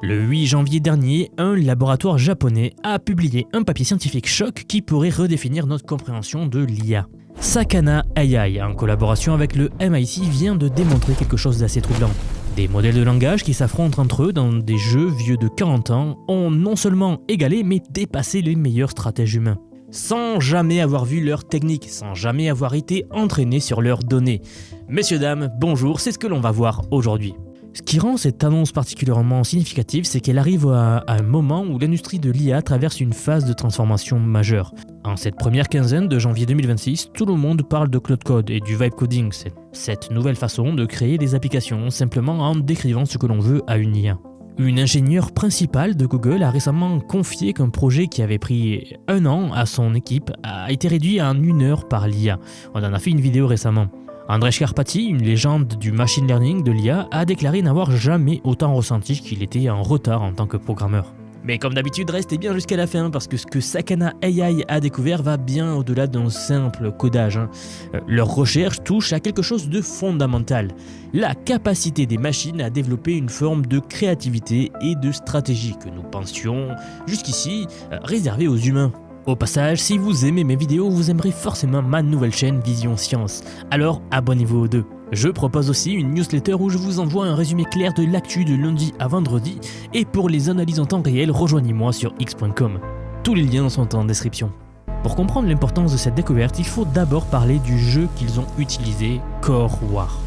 Le 8 janvier dernier, un laboratoire japonais a publié un papier scientifique choc qui pourrait redéfinir notre compréhension de l'IA. Sakana AI, en collaboration avec le MIT, vient de démontrer quelque chose d'assez troublant. Des modèles de langage qui s'affrontent entre eux dans des jeux vieux de 40 ans ont non seulement égalé mais dépassé les meilleurs stratèges humains. Sans jamais avoir vu leur technique, sans jamais avoir été entraînés sur leurs données. Messieurs, dames, bonjour, c'est ce que l'on va voir aujourd'hui. Ce qui rend cette annonce particulièrement significative, c'est qu'elle arrive à un moment où l'industrie de l'IA traverse une phase de transformation majeure. En cette première quinzaine de janvier 2026, tout le monde parle de cloud code et du vibe coding, cette nouvelle façon de créer des applications simplement en décrivant ce que l'on veut à une IA. Une ingénieure principale de Google a récemment confié qu'un projet qui avait pris 1 an à son équipe a été réduit en 1 heure par l'IA. On en a fait une vidéo récemment. Andrej Karpathy, une légende du machine learning de l'IA, a déclaré n'avoir jamais autant ressenti qu'il était en retard en tant que programmeur. Mais comme d'habitude, restez bien jusqu'à la fin parce que ce que Sakana AI a découvert va bien au-delà d'un simple codage. Leur recherche touche à quelque chose de fondamental, la capacité des machines à développer une forme de créativité et de stratégie que nous pensions jusqu'ici réservée aux humains. Au passage, si vous aimez mes vidéos, vous aimerez forcément ma nouvelle chaîne Vision Science. Alors abonnez-vous aux deux. Je propose aussi une newsletter où je vous envoie un résumé clair de l'actu de lundi à vendredi. Et pour les analyses en temps réel, rejoignez-moi sur x.com. Tous les liens sont en description. Pour comprendre l'importance de cette découverte, il faut d'abord parler du jeu qu'ils ont utilisé, Core War.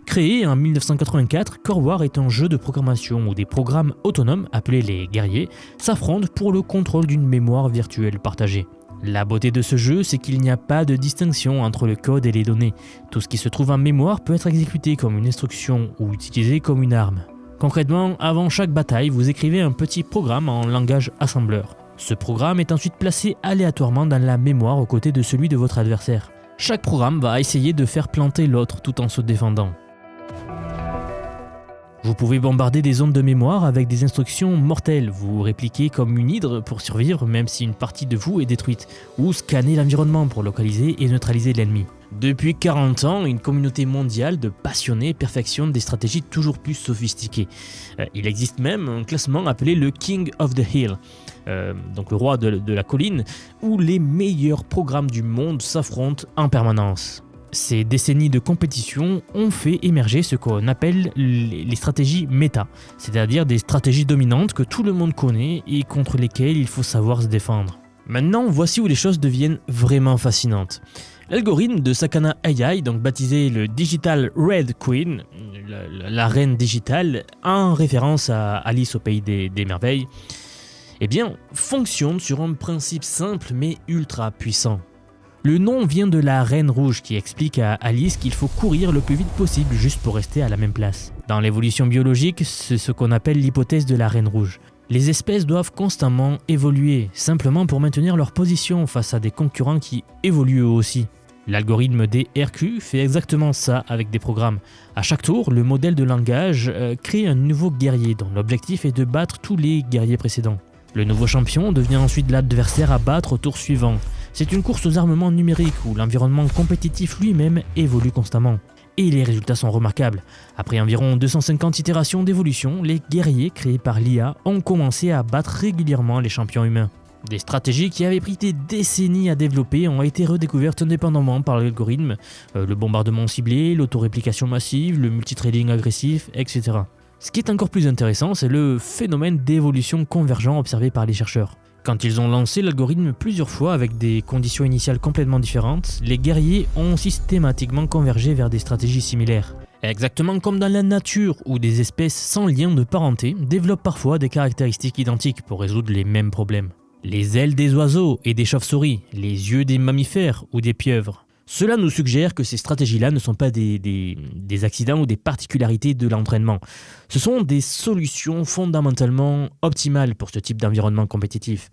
Créé en 1984, Core War est un jeu de programmation où des programmes autonomes, appelés les guerriers, s'affrontent pour le contrôle d'une mémoire virtuelle partagée. La beauté de ce jeu, c'est qu'il n'y a pas de distinction entre le code et les données. Tout ce qui se trouve en mémoire peut être exécuté comme une instruction ou utilisé comme une arme. Concrètement, avant chaque bataille, vous écrivez un petit programme en langage assembleur. Ce programme est ensuite placé aléatoirement dans la mémoire aux côtés de celui de votre adversaire. Chaque programme va essayer de faire planter l'autre tout en se défendant. Vous pouvez bombarder des zones de mémoire avec des instructions mortelles, vous répliquer comme une hydre pour survivre même si une partie de vous est détruite, ou scanner l'environnement pour localiser et neutraliser l'ennemi. Depuis 40 ans, une communauté mondiale de passionnés perfectionne des stratégies toujours plus sophistiquées. Il existe même un classement appelé le King of the Hill, donc le roi de la colline, où les meilleurs programmes du monde s'affrontent en permanence. Ces décennies de compétition ont fait émerger ce qu'on appelle les stratégies méta, c'est-à-dire des stratégies dominantes que tout le monde connaît et contre lesquelles il faut savoir se défendre. Maintenant, voici où les choses deviennent vraiment fascinantes. L'algorithme de Sakana AI, donc baptisé le Digital Red Queen, la reine digitale, en référence à Alice au pays des merveilles, eh bien, fonctionne sur un principe simple mais ultra puissant. Le nom vient de la reine rouge qui explique à Alice qu'il faut courir le plus vite possible juste pour rester à la même place. Dans l'évolution biologique, c'est ce qu'on appelle l'hypothèse de la reine rouge. Les espèces doivent constamment évoluer, simplement pour maintenir leur position face à des concurrents qui évoluent eux aussi. L'algorithme DRQ fait exactement ça avec des programmes. À chaque tour, le modèle de langage crée un nouveau guerrier dont l'objectif est de battre tous les guerriers précédents. Le nouveau champion devient ensuite l'adversaire à battre au tour suivant. C'est une course aux armements numériques où l'environnement compétitif lui-même évolue constamment. Et les résultats sont remarquables. Après environ 250 itérations d'évolution, les guerriers créés par l'IA ont commencé à battre régulièrement les champions humains. Des stratégies qui avaient pris des décennies à développer ont été redécouvertes indépendamment par l'algorithme, le bombardement ciblé, l'autoréplication massive, le multitrading agressif, etc. Ce qui est encore plus intéressant, c'est le phénomène d'évolution convergent observé par les chercheurs. Quand ils ont lancé l'algorithme plusieurs fois avec des conditions initiales complètement différentes, les guerriers ont systématiquement convergé vers des stratégies similaires. Exactement comme dans la nature, où des espèces sans lien de parenté développent parfois des caractéristiques identiques pour résoudre les mêmes problèmes. Les ailes des oiseaux et des chauves-souris, les yeux des mammifères ou des pieuvres. Cela nous suggère que ces stratégies-là ne sont pas des accidents ou des particularités de l'entraînement. Ce sont des solutions fondamentalement optimales pour ce type d'environnement compétitif.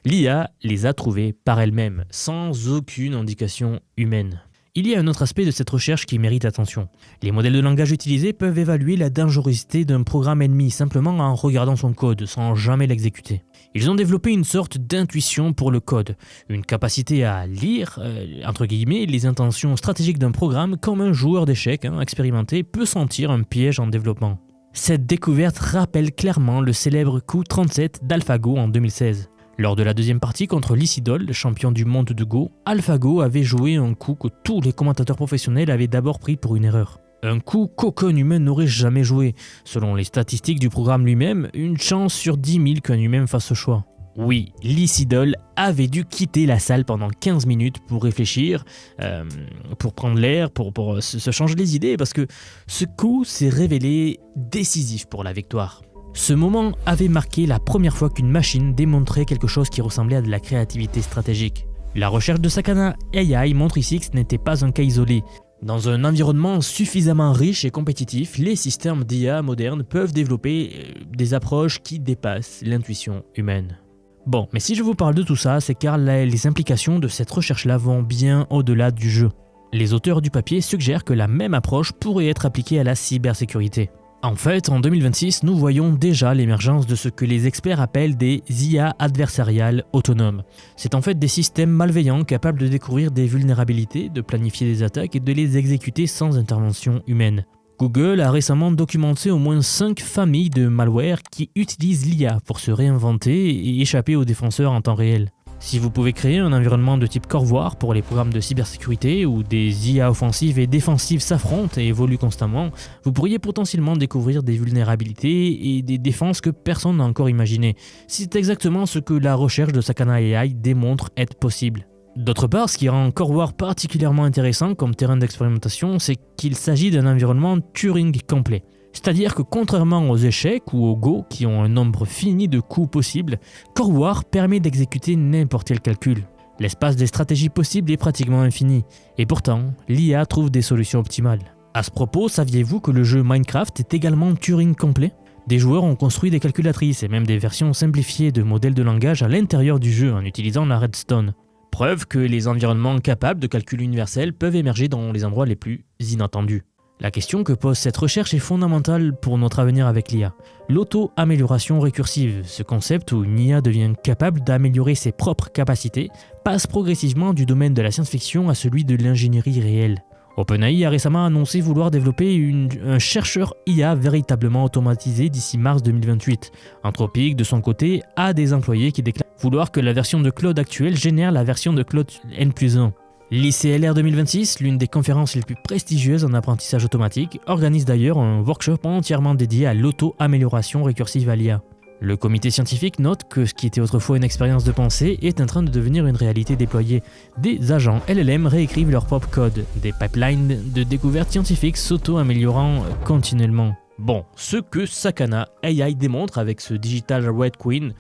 L'IA les a trouvées par elle-même, sans aucune indication humaine. Il y a un autre aspect de cette recherche qui mérite attention. Les modèles de langage utilisés peuvent évaluer la dangerosité d'un programme ennemi simplement en regardant son code, sans jamais l'exécuter. Ils ont développé une sorte d'intuition pour le code, une capacité à lire, entre guillemets, les intentions stratégiques d'un programme comme un joueur d'échecs expérimenté peut sentir un piège en développement. Cette découverte rappelle clairement le célèbre coup 37 d'AlphaGo en 2016. Lors de la deuxième partie contre Lee Sedol, champion du monde de Go, AlphaGo avait joué un coup que tous les commentateurs professionnels avaient d'abord pris pour une erreur. Un coup qu'aucun humain n'aurait jamais joué. Selon les statistiques du programme lui-même, une chance sur 10 000 qu'un humain fasse ce choix. Oui, Lee Sedol avait dû quitter la salle pendant 15 minutes pour réfléchir, pour prendre l'air, pour se changer les idées, parce que ce coup s'est révélé décisif pour la victoire. Ce moment avait marqué la première fois qu'une machine démontrait quelque chose qui ressemblait à de la créativité stratégique. La recherche de Sakana AI montre ici que ce n'était pas un cas isolé. Dans un environnement suffisamment riche et compétitif, les systèmes d'IA modernes peuvent développer des approches qui dépassent l'intuition humaine. Bon, mais si je vous parle de tout ça, c'est car les implications de cette recherche-là vont bien au-delà du jeu. Les auteurs du papier suggèrent que la même approche pourrait être appliquée à la cybersécurité. En fait, en 2026, nous voyons déjà l'émergence de ce que les experts appellent des IA adversariales autonomes. C'est en fait des systèmes malveillants capables de découvrir des vulnérabilités, de planifier des attaques et de les exécuter sans intervention humaine. Google a récemment documenté au moins 5 familles de malware qui utilisent l'IA pour se réinventer et échapper aux défenseurs en temps réel. Si vous pouvez créer un environnement de type Corvoir pour les programmes de cybersécurité où des IA offensives et défensives s'affrontent et évoluent constamment, vous pourriez potentiellement découvrir des vulnérabilités et des défenses que personne n'a encore imaginées. C'est exactement ce que la recherche de Sakana AI démontre être possible. D'autre part, ce qui rend Corvoir particulièrement intéressant comme terrain d'expérimentation, c'est qu'il s'agit d'un environnement Turing complet. C'est-à-dire que contrairement aux échecs ou au Go qui ont un nombre fini de coups possibles, Corvoir permet d'exécuter n'importe quel calcul. L'espace des stratégies possibles est pratiquement infini, et pourtant, l'IA trouve des solutions optimales. À ce propos, saviez-vous que le jeu Minecraft est également Turing complet ? Des joueurs ont construit des calculatrices et même des versions simplifiées de modèles de langage à l'intérieur du jeu en utilisant la redstone. Preuve que les environnements capables de calcul universel peuvent émerger dans les endroits les plus inattendus. La question que pose cette recherche est fondamentale pour notre avenir avec l'IA. L'auto-amélioration récursive, ce concept où une IA devient capable d'améliorer ses propres capacités, passe progressivement du domaine de la science-fiction à celui de l'ingénierie réelle. OpenAI a récemment annoncé vouloir développer un chercheur IA véritablement automatisé d'ici mars 2028. Anthropic, de son côté, a des employés qui déclarent vouloir que la version de Claude actuelle génère la version de Claude N+1. L'ICLR 2026, l'une des conférences les plus prestigieuses en apprentissage automatique, organise d'ailleurs un workshop entièrement dédié à l'auto-amélioration récursive à l'IA. Le comité scientifique note que ce qui était autrefois une expérience de pensée est en train de devenir une réalité déployée. Des agents LLM réécrivent leur propre code, des pipelines de découverte scientifique s'auto-améliorant continuellement. Bon, ce que Sakana AI démontre avec ce Digital Red Queen,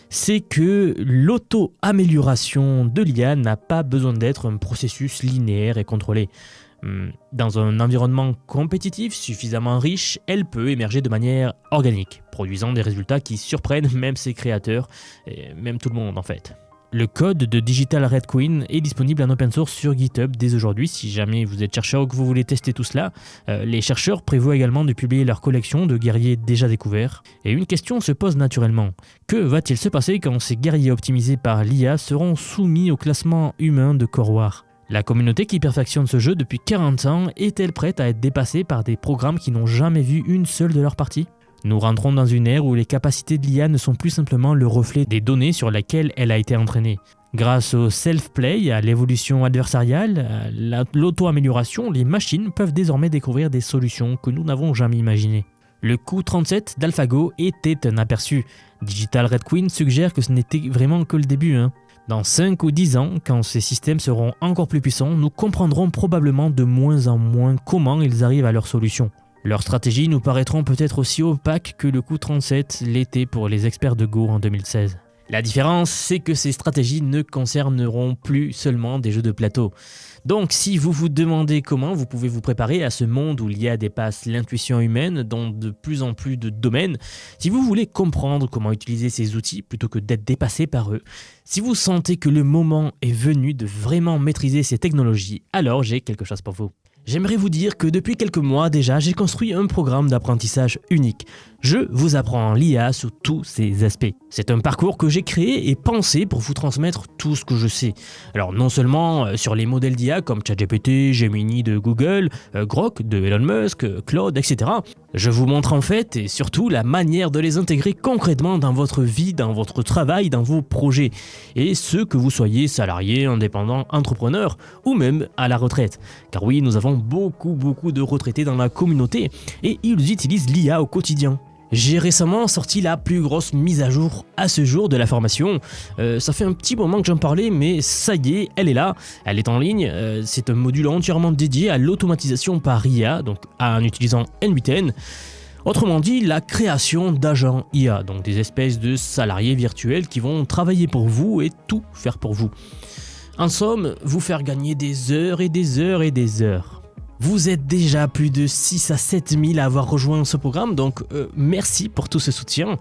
c'est que l'auto-amélioration de l'IA n'a pas besoin d'être un processus linéaire et contrôlé. Dans un environnement compétitif suffisamment riche, elle peut émerger de manière organique, produisant des résultats qui surprennent même ses créateurs, et même tout le monde en fait. Le code de Digital Red Queen est disponible en open source sur GitHub dès aujourd'hui. Si jamais vous êtes chercheur ou que vous voulez tester tout cela, les chercheurs prévoient également de publier leur collection de guerriers déjà découverts. Et une question se pose naturellement. Que va-t-il se passer quand ces guerriers optimisés par l'IA seront soumis au classement humain de Corvoir ? La communauté qui perfectionne ce jeu depuis 40 ans est-elle prête à être dépassée par des programmes qui n'ont jamais vu une seule de leurs parties ? Nous rentrons dans une ère où les capacités de l'IA ne sont plus simplement le reflet des données sur lesquelles elle a été entraînée. Grâce au self-play, à l'évolution adversariale, à l'auto-amélioration, les machines peuvent désormais découvrir des solutions que nous n'avons jamais imaginées. Le coup 37 d'AlphaGo était un aperçu. Digital Red Queen suggère que ce n'était vraiment que le début. Dans 5 ou 10 ans, quand ces systèmes seront encore plus puissants, nous comprendrons probablement de moins en moins comment ils arrivent à leurs solutions. Leurs stratégies nous paraîtront peut-être aussi opaques que le coup 37 l'était pour les experts de Go en 2016. La différence, c'est que ces stratégies ne concerneront plus seulement des jeux de plateau. Donc si vous vous demandez comment vous pouvez vous préparer à ce monde où l'IA dépasse l'intuition humaine dans de plus en plus de domaines, si vous voulez comprendre comment utiliser ces outils plutôt que d'être dépassé par eux, si vous sentez que le moment est venu de vraiment maîtriser ces technologies, alors j'ai quelque chose pour vous. J'aimerais vous dire que depuis quelques mois déjà, j'ai construit un programme d'apprentissage unique. Je vous apprends l'IA sous tous ses aspects. C'est un parcours que j'ai créé et pensé pour vous transmettre tout ce que je sais. Alors non seulement sur les modèles d'IA comme ChatGPT, Gemini de Google, Grok de Elon Musk, Claude, etc. Je vous montre en fait et surtout la manière de les intégrer concrètement dans votre vie, dans votre travail, dans vos projets. Et ce que vous soyez salarié, indépendant, entrepreneur ou même à la retraite. Car oui, nous avons beaucoup de retraités dans la communauté et ils utilisent l'IA au quotidien. J'ai récemment sorti la plus grosse mise à jour à ce jour de la formation. Ça fait un petit moment que j'en parlais, mais ça y est, elle est là, elle est en ligne. C'est un module entièrement dédié à l'automatisation par IA, donc en utilisant N8N. Autrement dit, la création d'agents IA, donc des espèces de salariés virtuels qui vont travailler pour vous et tout faire pour vous. En somme, vous faire gagner des heures et des heures et des heures. Vous êtes déjà plus de 6 à 7 000 à avoir rejoint ce programme, donc merci pour tout ce soutien.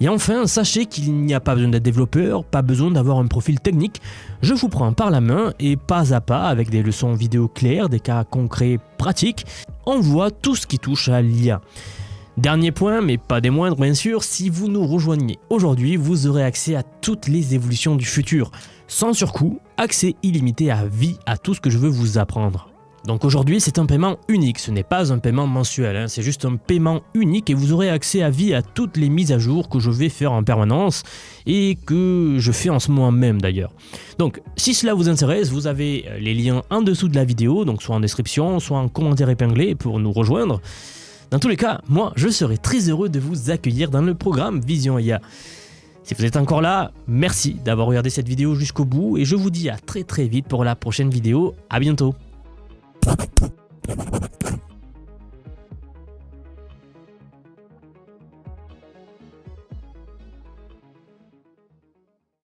Et enfin, sachez qu'il n'y a pas besoin d'être développeur, pas besoin d'avoir un profil technique. Je vous prends par la main et pas à pas, avec des leçons vidéo claires, des cas concrets pratiques, on voit tout ce qui touche à l'IA. Dernier point, mais pas des moindres bien sûr, si vous nous rejoignez aujourd'hui, vous aurez accès à toutes les évolutions du futur. Sans surcoût, accès illimité à vie à tout ce que je veux vous apprendre. Donc aujourd'hui, c'est un paiement unique, ce n'est pas un paiement mensuel, c'est juste un paiement unique et vous aurez accès à vie à toutes les mises à jour que je vais faire en permanence et que je fais en ce moment même d'ailleurs. Donc si cela vous intéresse, vous avez les liens en dessous de la vidéo, donc soit en description, soit en commentaire épinglé pour nous rejoindre. Dans tous les cas, moi je serai très heureux de vous accueillir dans le programme Vision IA. Si vous êtes encore là, merci d'avoir regardé cette vidéo jusqu'au bout et je vous dis à très vite pour la prochaine vidéo. À bientôt.